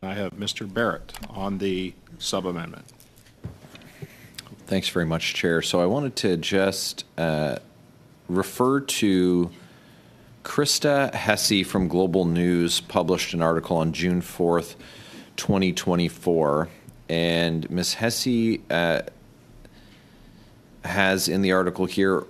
I have Mr. Barrett on the sub-amendment. Thanks very much, Chair. So I wanted to just refer to Krista Hesse from Global News published an article on June 4th, 2024. And Ms. Hesse has in the article here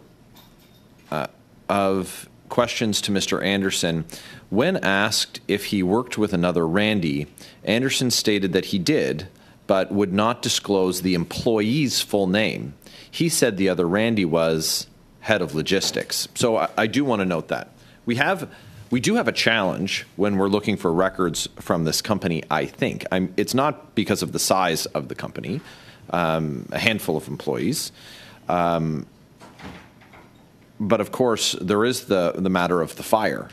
of questions to Mr. Anderson. When asked if he worked with another Randy, Anderson stated that he did, but would not disclose the employee's full name. He said the other Randy was head of logistics. So I do want to note that. We do have a challenge when we're looking for records from this company, I think. It's not because of the size of the company, a handful of employees. But of course, there is the matter of the fire.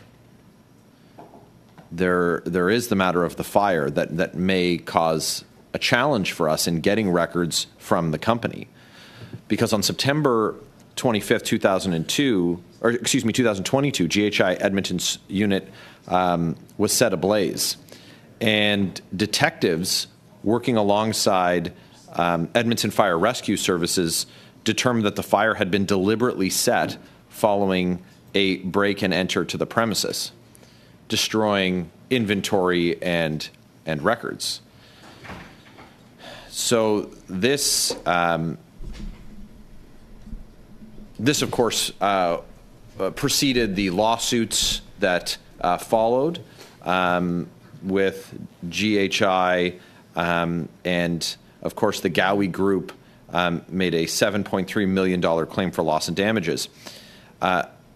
There is the matter of the fire that may cause a challenge for us in getting records from the company. Because on September 25th, 2022, GHI Edmonton's unit was set ablaze. And detectives working alongside Edmonton Fire Rescue Services determined that the fire had been deliberately set following a break and enter to the premises, destroying inventory and records. So this, of course, preceded the lawsuits that followed with GHI, and of course the Gowie Group made a $7.3 million claim for loss and damages.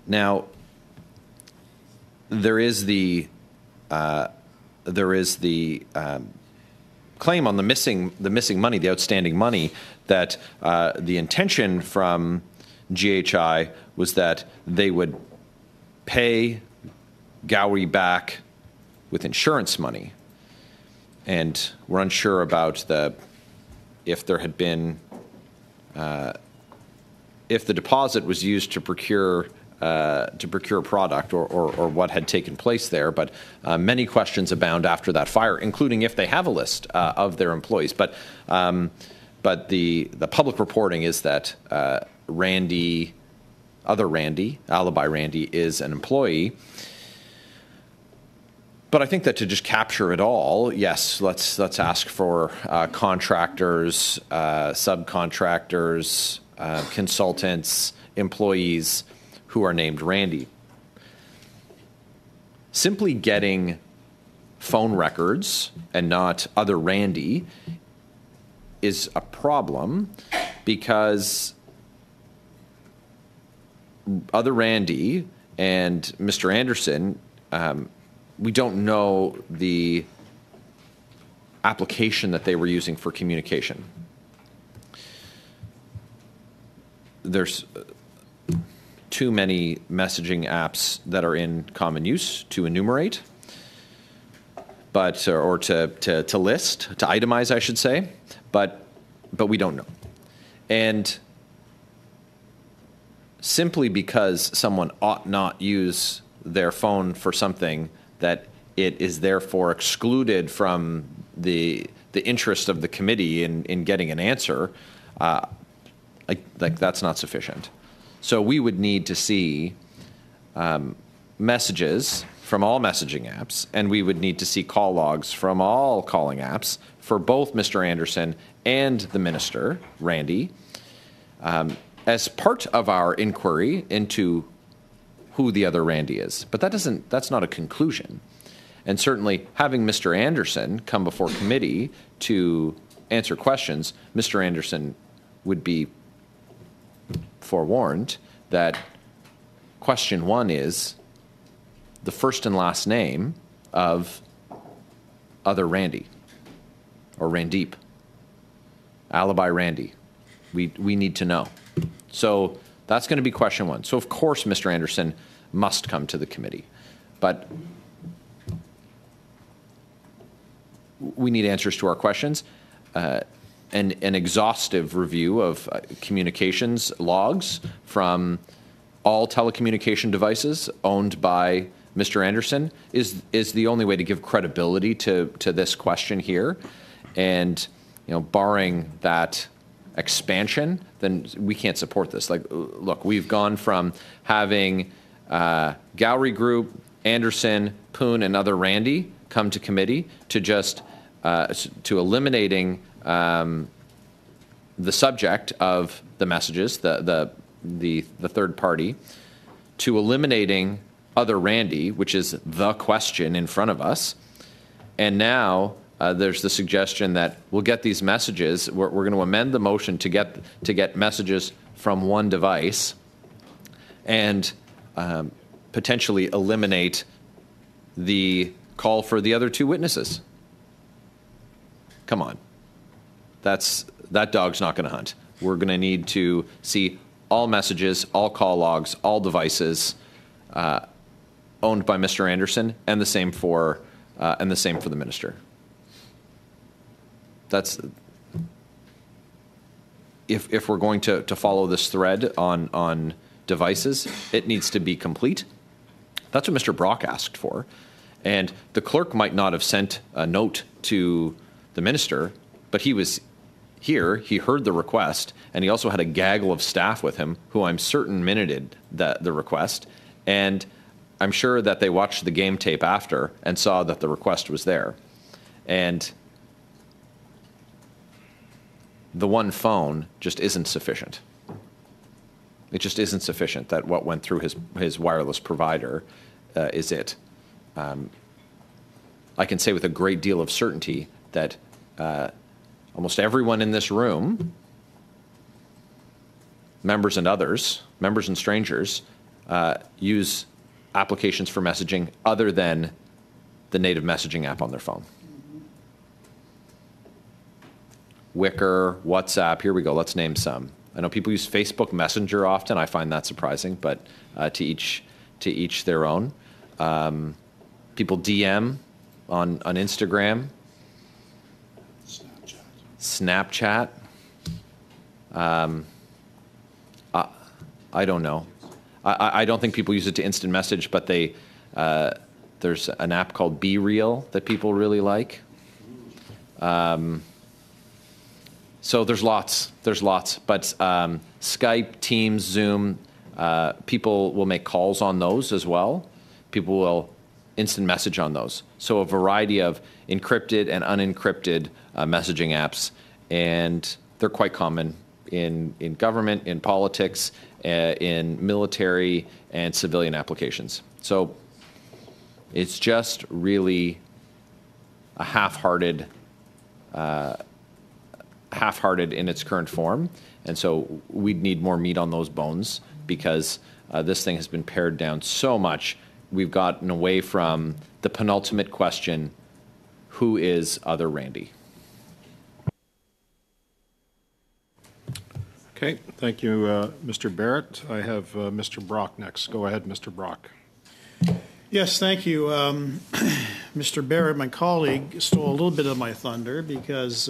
Now, there is the claim on the missing money, the outstanding money, that the intention from GHI was that they would pay Gowie back with insurance money, and we're unsure about if there had been if the deposit was used to procure product or what had taken place there. But many questions abound after that fire, including if they have a list of their employees. But the public reporting is that other Randy, Alibi Randy, is an employee. But I think that to just capture it all, yes, let's ask for contractors, subcontractors, consultants, employees who are named Randy. Simply getting phone records and not other Randy is a problem, because other Randy and Mr. Anderson, we don't know the application that they were using for communication. There's too many messaging apps that are in common use to enumerate, but or to list, to itemize, I should say, but we don't know. And simply because someone ought not use their phone for something, that it is therefore excluded from the interest of the committee in getting an answer, like that's not sufficient. So we would need to see messages from all messaging apps, and we would need to see call logs from all calling apps for both Mr. Anderson and the minister, Randy, as part of our inquiry into who the other Randy is. But that's not a conclusion. And certainly having Mr. Anderson come before committee to answer questions, Mr. Anderson would be forewarned that question one is the first and last name of other Randy, or Randeep, Alibi Randy. We need to know. So that's going to be question one. So of course Mr. Anderson must come to the committee, but we need answers to our questions. An exhaustive review of communications logs from all telecommunication devices owned by Mr. Anderson is the only way to give credibility to this question here. And, barring that expansion, then we can't support this. Like, look, we've gone from having Gowrie Group, Anderson, Poon, and other Randy come to committee to just to eliminating the subject of the messages, the third party, to eliminating other Randy, which is the question in front of us. And now there's the suggestion that we'll get these messages. We're going to amend the motion to get messages from one device and potentially eliminate the call for the other two witnesses. Come on. That dog's not going to hunt. We're going to need to see all messages, all call logs, all devices owned by Mr. Anderson, and the same for the minister. That's if we're going to follow this thread on devices, it needs to be complete. That's what Mr. Brock asked for, and the clerk might not have sent a note to the minister, but he was here, he heard the request, and he also had a gaggle of staff with him who I'm certain minuted the request, and I'm sure that they watched the game tape after and saw that the request was there. And the one phone just isn't sufficient. It just isn't sufficient that what went through his wireless provider is it. I can say with a great deal of certainty that almost everyone in this room, members and others, members and strangers, use applications for messaging other than the native messaging app on their phone. Wicker, WhatsApp, here we go, let's name some. I know people use Facebook Messenger often. I find that surprising, but to each their own. People DM on Instagram. Snapchat. I don't know. I don't think people use it to instant message, but there's an app called Be Real that people really like. So there's lots, but Skype, Teams, Zoom, people will make calls on those as well. People will instant message on those. So a variety of encrypted and unencrypted messaging apps, and they're quite common in government, in politics, in military and civilian applications. So it's just really a half-hearted in its current form, and so we'd need more meat on those bones because this thing has been pared down so much. We've gotten away from the penultimate question, who is other Randy? Okay, thank you, Mr. Barrett. I have Mr. Brock next. Go ahead, Mr. Brock. Yes, thank you. Mr. Barrett, my colleague, stole a little bit of my thunder because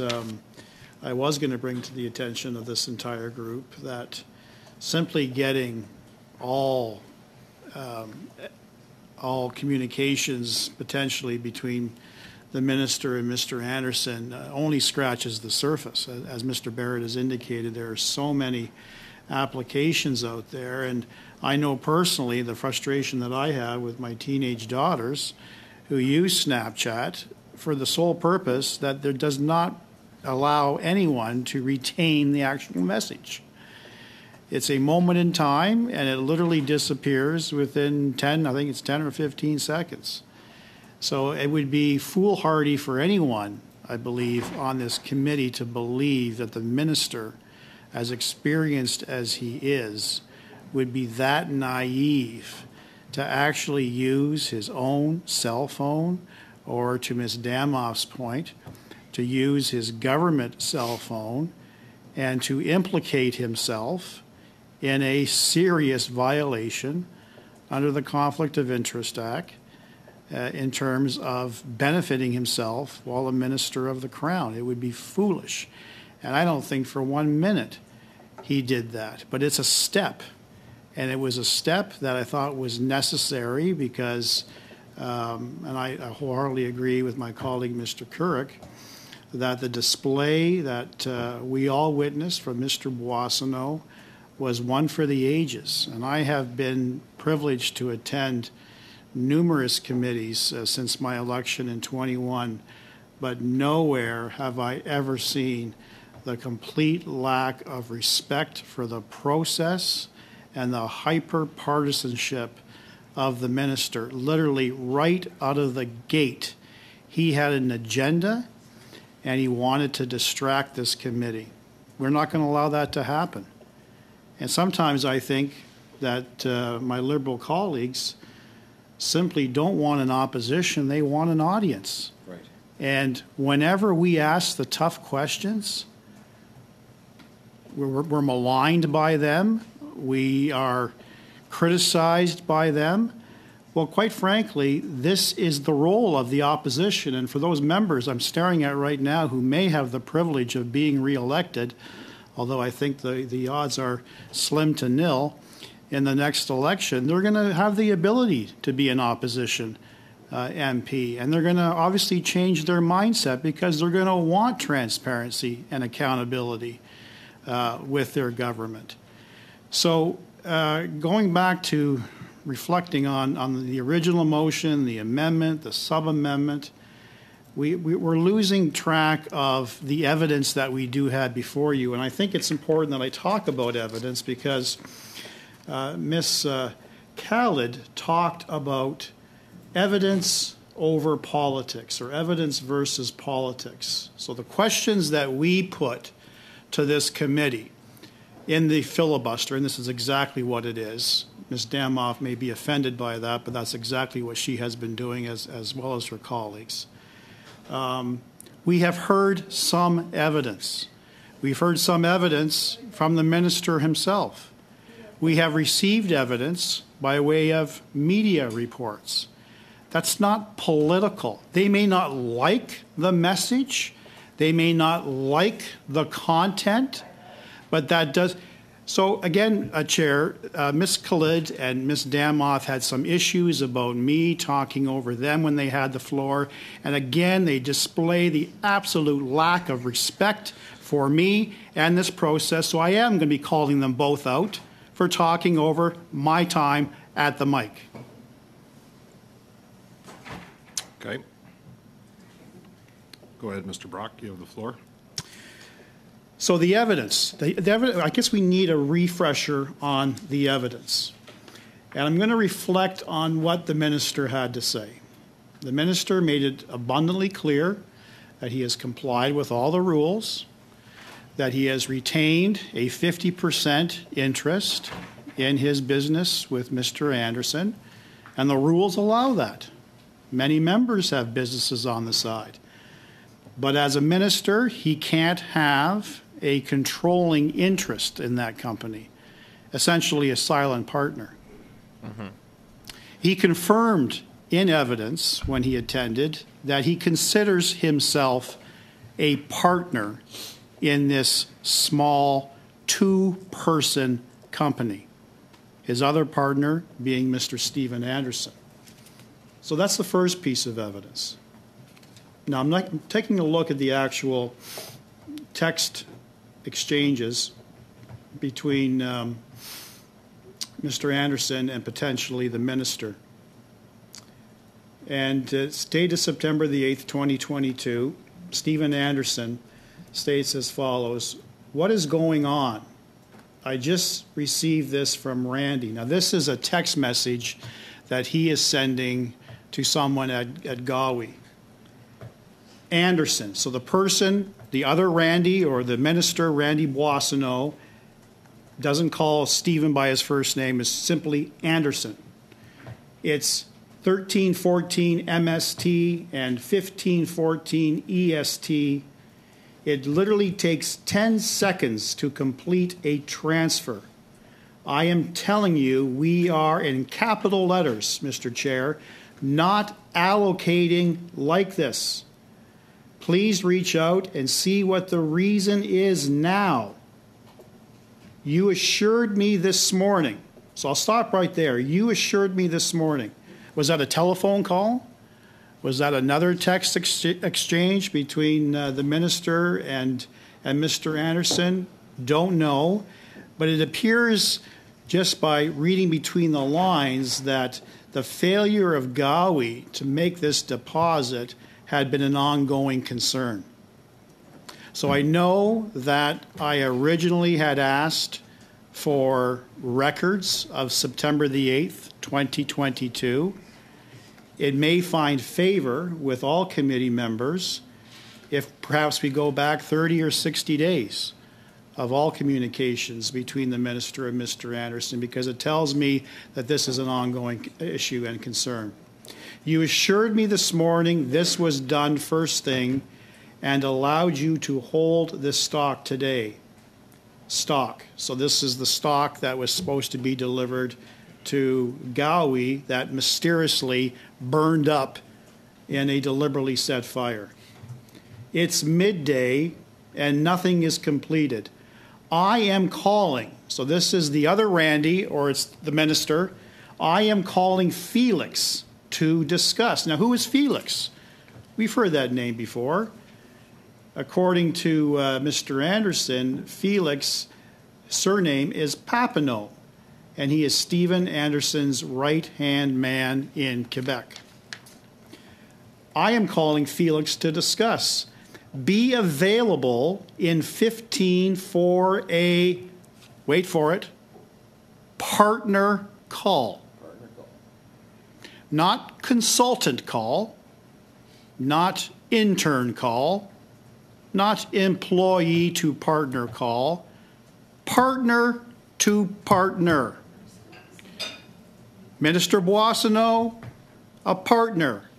I was going to bring to the attention of this entire group that simply getting all communications potentially between the minister and Mr. Anderson only scratches the surface. As Mr. Barrett has indicated, there are so many applications out there, and I know personally the frustration that I have with my teenage daughters who use Snapchat for the sole purpose that there does not allow anyone to retain the actual message. It's a moment in time, and it literally disappears within 10 or 15 seconds. So it would be foolhardy for anyone, I believe, on this committee to believe that the minister, as experienced as he is, would be that naive to actually use his own cell phone, or to Ms. Damoff's point, to use his government cell phone and to implicate himself in a serious violation under the Conflict of Interest Act in terms of benefiting himself while a minister of the Crown. It would be foolish. And I don't think for 1 minute he did that. But it's a step. And it was a step that I thought was necessary because, and I wholeheartedly agree with my colleague, Mr. Couric, that the display that we all witnessed from Mr. Boissonnault was one for the ages. And I have been privileged to attend numerous committees since my election in 21, but nowhere have I ever seen the complete lack of respect for the process and the hyper-partisanship of the minister. Literally right out of the gate, he had an agenda and he wanted to distract this committee. We're not going to allow that to happen. And sometimes I think that my Liberal colleagues simply don't want an opposition, they want an audience. Right. And whenever we ask the tough questions, we're maligned by them, we are criticized by them. Well, quite frankly, this is the role of the opposition. And for those members I'm staring at right now who may have the privilege of being reelected, although I think the odds are slim to nil in the next election, they're going to have the ability to be an opposition MP. And they're going to obviously change their mindset because they're going to want transparency and accountability with their government. So going back to reflecting on the original motion, the amendment, the sub-amendment, we're losing track of the evidence that we do have before you. And I think it's important that I talk about evidence because Ms. Khalid talked about evidence over politics, or evidence versus politics. So the questions that we put to this committee in the filibuster, and this is exactly what it is. Ms. Damoff may be offended by that, but that's exactly what she has been doing as well as her colleagues. We have heard some evidence. We've heard some evidence from the minister himself. We have received evidence by way of media reports. That's not political. They may not like the message. They may not like the content, but that does. So again, Chair, Ms. Khalid and Ms. Damoff had some issues about me talking over them when they had the floor. And again, they display the absolute lack of respect for me and this process. So I am going to be calling them both out for talking over my time at the mic. Okay. Go ahead, Mr. Brock. You have the floor. So the evidence, I guess we need a refresher on the evidence. And I'm going to reflect on what the minister had to say. The minister made it abundantly clear that he has complied with all the rules, that he has retained a 50% interest in his business with Mr. Anderson, and the rules allow that. Many members have businesses on the side. But as a minister, he can't have a controlling interest in that company, essentially a silent partner. Mm-hmm. He confirmed in evidence when he attended that he considers himself a partner in this small two-person company, his other partner being Mr. Stephen Anderson. So that's the first piece of evidence. Now, I'm taking a look at the actual text exchanges between Mr. Anderson and potentially the minister. And it's dated September the 8th, 2022. Stephen Anderson states as follows, "What is going on? I just received this from Randy." Now, this is a text message that he is sending to someone at Gawi. Anderson, so the person, the other Randy or the minister, Randy Boissonnault, doesn't call Stephen by his first name, is simply Anderson. It's 1314 MST and 1514 EST. It literally takes 10 seconds to complete a transfer. I am telling you, we are, in capital letters, Mr. Chair, not allocating like this. Please reach out and see what the reason is now. You assured me this morning, So I'll stop right there. You assured me this morning. Was that a telephone call? Was that another text exchange between the minister and Mr. Anderson? Don't know. But it appears just by reading between the lines that the failure of Gawi to make this deposit had been an ongoing concern. So I know that I originally had asked for records of September the 8th, 2022. It may find favor with all committee members if perhaps we go back 30 or 60 days of all communications between the minister and Mr. Anderson, because it tells me that this is an ongoing issue and concern. You assured me this morning this was done first thing and allowed you to hold this stock today. Stock. So this is the stock that was supposed to be delivered to Gawi that mysteriously burned up in a deliberately set fire. It's midday and nothing is completed. I am calling, so this is the other Randy, or it's the minister. I am calling Felix to discuss. Now, who is Felix? We've heard that name before. According to Mr. Anderson, Felix' surname is Papineau, and he is Stephen Anderson's right-hand man in Quebec. I am calling Felix to discuss. Be available in 15 for a, wait for it, partner call. Not consultant call, not intern call, not employee to partner call, partner to partner. Minister Boissonnault, a partner.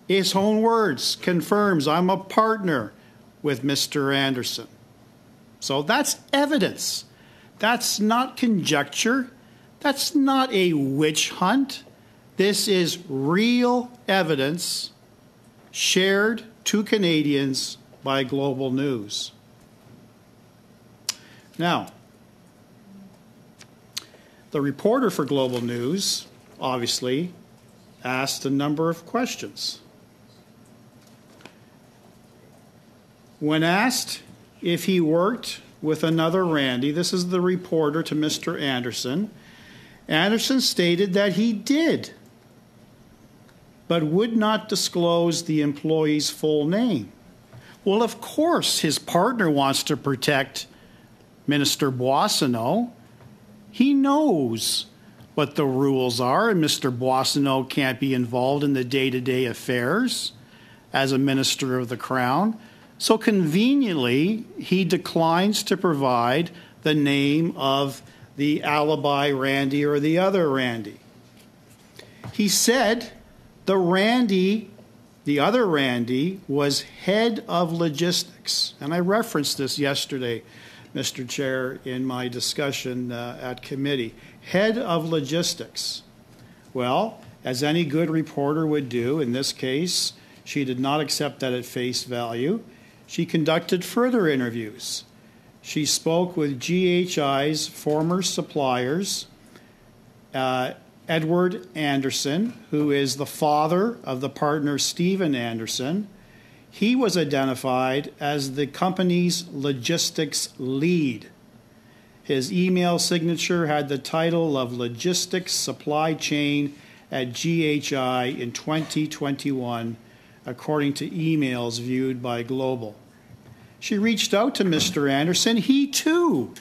His own words confirms I'm a partner with Mr. Anderson. So that's evidence. That's not conjecture. That's not a witch hunt. This is real evidence shared to Canadians by Global News. Now, the reporter for Global News obviously asked a number of questions. When asked if he worked with another Randy, this is the reporter to Mr. Anderson, Anderson stated that he did, but would not disclose the employee's full name. Well, of course, his partner wants to protect Minister Boissonnault. He knows what the rules are, and Mr. Boissonnault can't be involved in the day-to-day affairs as a minister of the Crown. So conveniently, he declines to provide the name of the alibi Randy or the other Randy. He said the other Randy was head of logistics. And I referenced this yesterday, Mr. Chair, in my discussion at committee. Head of logistics. Well, as any good reporter would do, in this case, she did not accept that at face value. She conducted further interviews. She spoke with GHI's former suppliers, Edward Anderson, who is the father of the partner Stephen Anderson. He was identified as the company's logistics lead. His email signature had the title of Logistics Supply Chain at GHI in 2021, according to emails viewed by Global. She reached out to Mr. Anderson. He, too,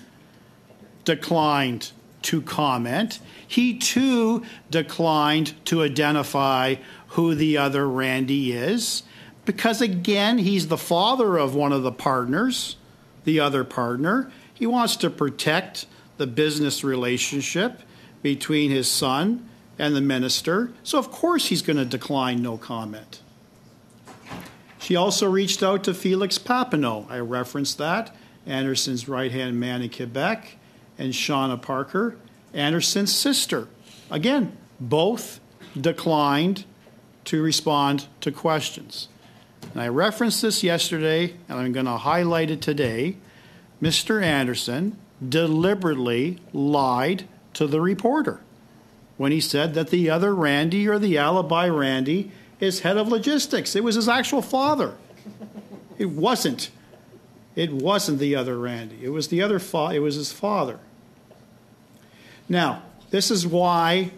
declined to comment. He, too, declined to identify who the other Randy is, because, again, he's the father of one of the partners, the other partner. He wants to protect the business relationship between his son and the minister, so of course he's going to decline no comment. She also reached out to Felix Papineau. I referenced that, Anderson's right-hand man in Quebec, and Shauna Parker, Anderson's sister. Again, both declined to respond to questions. And I referenced this yesterday, and I'm going to highlight it today. Mr. Anderson deliberately lied to the reporter. when he said that the other Randy, or the alibi Randy, is head of logistics. It was his actual father. It wasn't. It wasn't the other Randy. It was the other. It was his father. Now, this is why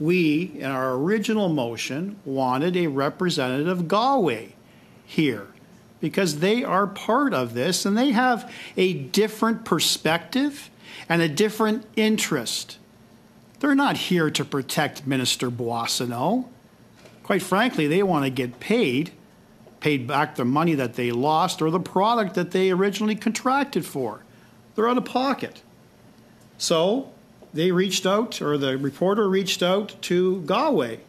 we, in our original motion, wanted a representative Galway here, because they are part of this and they have a different perspective and a different interest. They're not here to protect Minister Boissonnault. Quite frankly, they want to get paid back the money that they lost or the product that they originally contracted for. They're out of pocket. So they reached out, or the reporter reached out to Galway.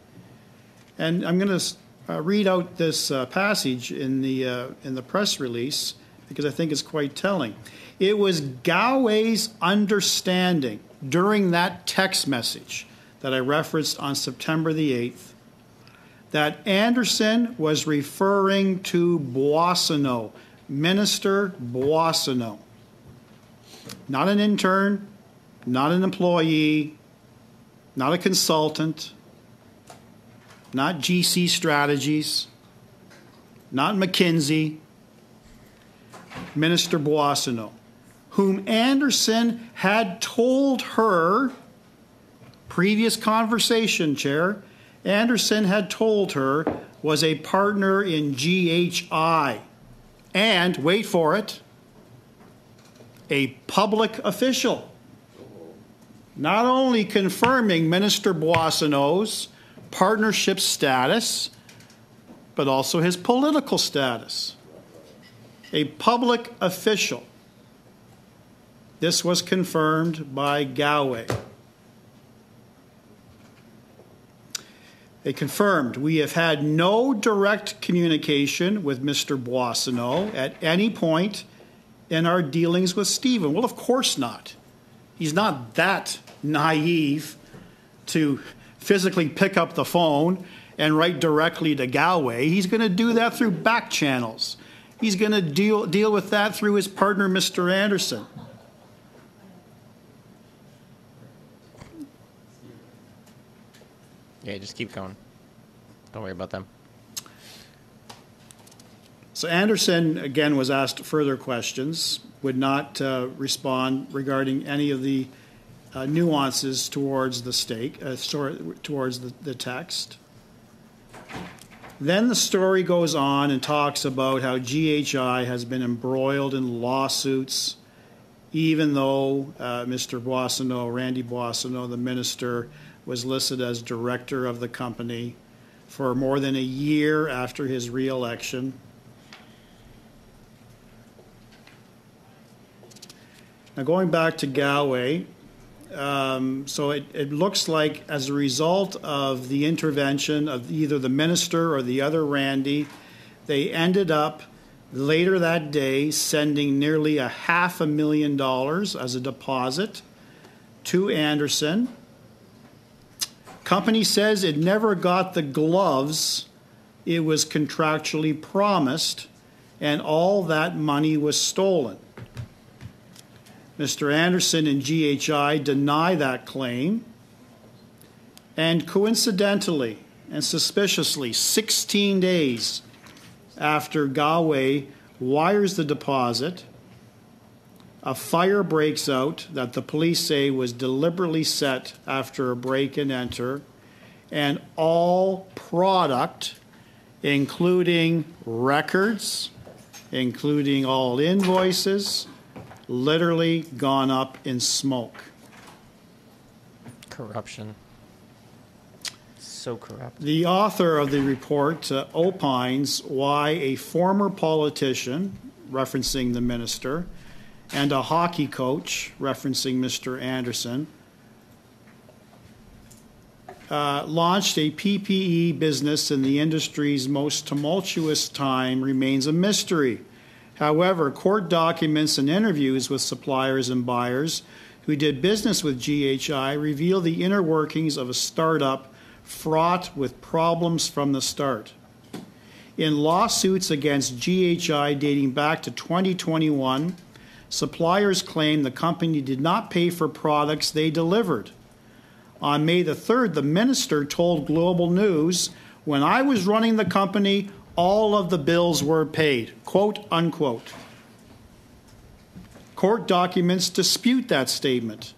And I'm going to read out this passage in the press release, because I think it's quite telling. It was Galway's understanding during that text message that I referenced on September the 8th that Anderson was referring to Boissonnault, Minister Boissonnault. Not an intern, not an employee, not a consultant, not GC Strategies, not McKinsey, Minister Boissonnault, whom Anderson had told her, previous conversation, Chair, Anderson had told her was a partner in GHI and, wait for it, a public official. Not only confirming Minister Boissonnault's partnership status, but also his political status. A public official. This was confirmed by Galway. They confirmed, we have had no direct communication with Mr. Boissonnault at any point in our dealings with Stephen. Well, of course not. He's not that naive to physically pick up the phone and write directly to Galway. He's going to do that through back channels. He's going to deal with that through his partner, Mr. Anderson. Yeah, just keep going. Don't worry about them. So Anderson, again, was asked further questions, would not respond regarding any of the nuances towards the towards the text. Then the story goes on and talks about how GHI has been embroiled in lawsuits, even though Mr. Boissonnault, Randy Boissonnault, the minister, was listed as director of the company for more than a year after his re-election. Now, going back to Galway, so it looks like as a result of the intervention of either the minister or the other Randy, they ended up later that day sending nearly $500,000 as a deposit to Anderson. Company says it never got the gloves it was contractually promised, and all that money was stolen. Mr. Anderson and GHI deny that claim, and coincidentally and suspiciously, 16 days after Galway wires the deposit, a fire breaks out that the police say was deliberately set after a break and enter, and all product, including records, including all invoices, literally gone up in smoke. Corruption. So corrupt. The author of the report opines why a former politician, referencing the minister, and a hockey coach, referencing Mr. Anderson, launched a PPE business in the industry's most tumultuous time remains a mystery. However, court documents and interviews with suppliers and buyers who did business with GHI reveal the inner workings of a startup fraught with problems from the start. In lawsuits against GHI dating back to 2021, suppliers claim the company did not pay for products they delivered. On May the 3rd, the minister told Global News, "When I was running the company, all of the bills were paid," quote unquote. Court documents dispute that statement.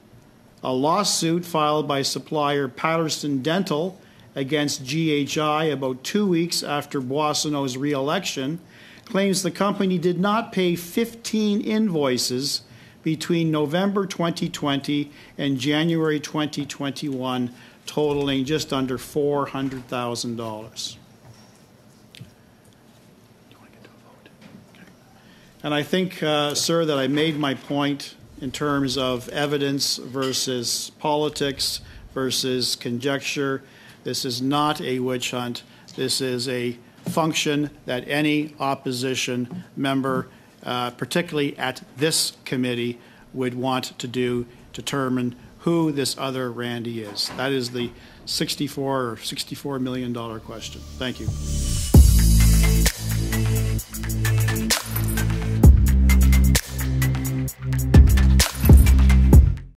A lawsuit filed by supplier Patterson Dental against GHI about 2 weeks after Boissonnault's re-election claims the company did not pay 15 invoices between November 2020 and January 2021, totaling just under $400,000. And I think, sir, that I made my point in terms of evidence versus politics versus conjecture. This is not a witch hunt. This is a function that any opposition member, particularly at this committee, would want to do, determine who this other Randy is. That is the $64 million question. Thank you.